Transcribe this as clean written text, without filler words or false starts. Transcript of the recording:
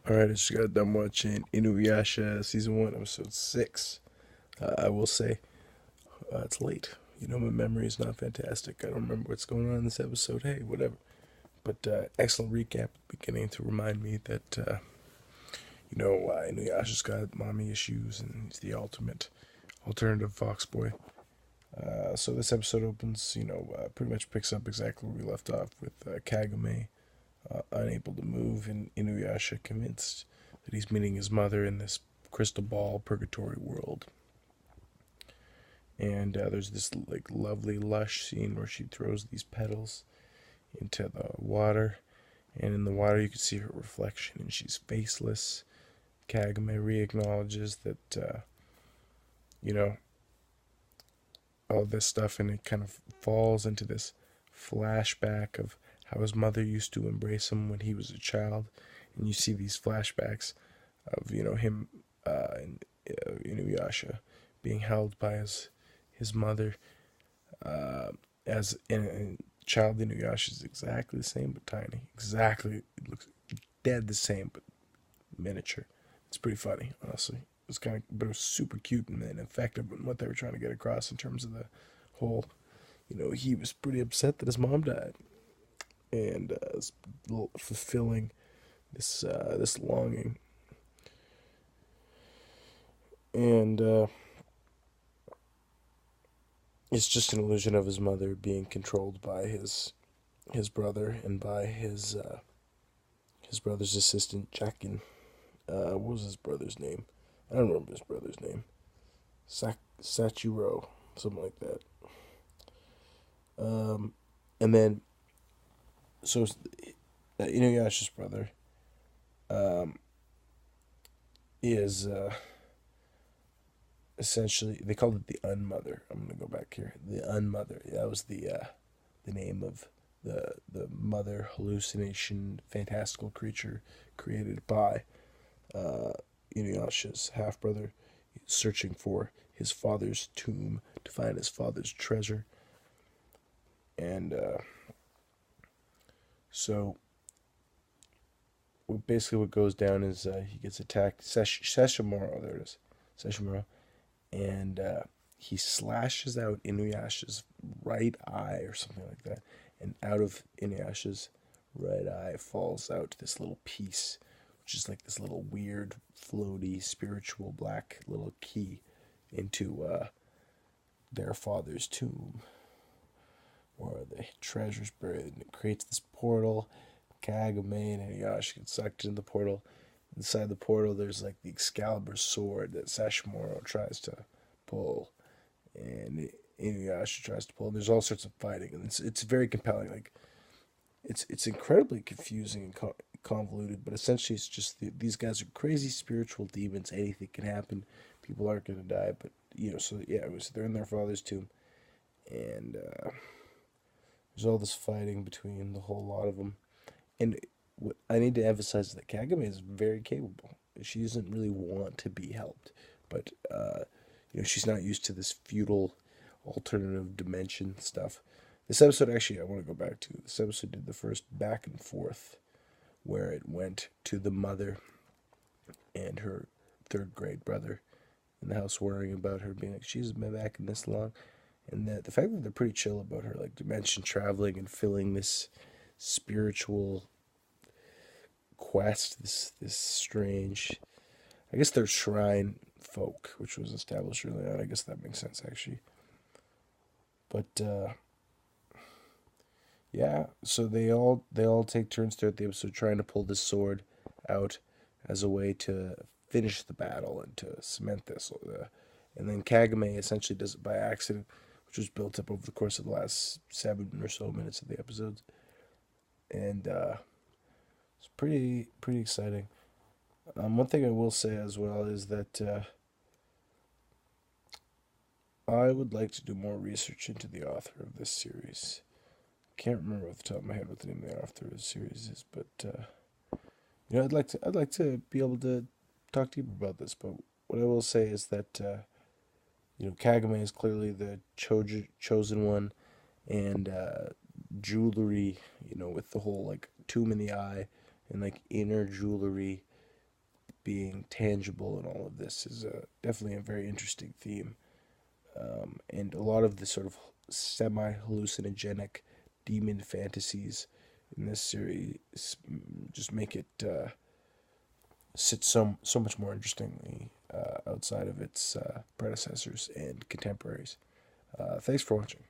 Alright, I just got done watching Inuyasha Season 1, Episode 6. I will say, it's late. My memory is not fantastic. I don't remember what's going on in this episode. Hey, whatever. But excellent recap at the beginning to remind me that, Inuyasha's got mommy issues and he's the ultimate alternative Fox boy. So this episode opens, pretty much picks up exactly where we left off with Kagome unable to move, and Inuyasha convinced that he's meeting his mother in this crystal ball purgatory world. And there's this like lovely lush scene where she throws these petals into the water, and in the water you can see her reflection, and she's faceless. Kagome re-acknowledges that you know all this stuff, and it kind of falls into this flashback of how his mother used to embrace him when he was a child, and you see these flashbacks of him in Inuyasha being held by his mother as in child. Inuyasha is exactly the same but tiny. Exactly, it looks dead the same but miniature. It's pretty funny, honestly. It was but it was super cute and effective in what they were trying to get across in terms of the whole. He was pretty upset that his mom died, and fulfilling this longing, and it's just an illusion of his mother being controlled by his brother and by his brother's assistant Jackin. What was his brother's name? I don't remember his brother's name. Sachiro, something like that. And then so Inuyasha's brother is essentially, they called it the Unmother. I'm gonna go back here. The Unmother. That was the name of the mother hallucination fantastical creature created by uh, Inuyasha's half brother, searching for his father's tomb to find his father's treasure. And so basically what goes down is he gets attacked. Sesshomaru, there it is. Sesshomaru, and he slashes out Inuyasha's right eye or something like that, and out of Inuyasha's right eye falls out this little piece, which is like this little weird, floaty, spiritual black little key into their father's tomb, where the treasure's buried, and it creates this portal. Kagome and Inuyasha get sucked into the portal. Inside the portal, there's like the Excalibur sword that Sashimoro tries to pull, and Inuyasha tries to pull. And there's all sorts of fighting, and it's very compelling. Like it's incredibly confusing and convoluted, but essentially it's just these guys are crazy spiritual demons. Anything can happen. People aren't gonna die, but So yeah, they're in their father's tomb, and there's all this fighting between the whole lot of them. And what I need to emphasize is that Kagame is very capable. She doesn't really want to be helped, but she's not used to this feudal alternative dimension stuff. This episode, actually, I want to go back to. This episode did the first back and forth where it went to the mother and her third grade brother in the house worrying about her, being like, she's been back in this long. And the fact that they're pretty chill about her, like dimension traveling and filling this spiritual quest, this strange, I guess they're shrine folk, which was established early on. I guess that makes sense actually. But yeah, so they all take turns throughout the episode trying to pull this sword out as a way to finish the battle and to cement this. And then Kagame essentially does it by accident, which was built up over the course of the last 7 or so minutes of the episodes, and it's pretty exciting. One thing I will say as well is that I would like to do more research into the author of this series. Can't remember off the top of my head what the name of the author of the series is, but I'd like to be able to talk to you about this. But what I will say is that Kagame is clearly the chosen one, and jewelry, with the whole like tomb in the eye and like inner jewelry being tangible in all of this is definitely a very interesting theme. And a lot of the sort of semi hallucinogenic demon fantasies in this series just make it sit so much more interestingly outside of its predecessors and contemporaries. Thanks for watching.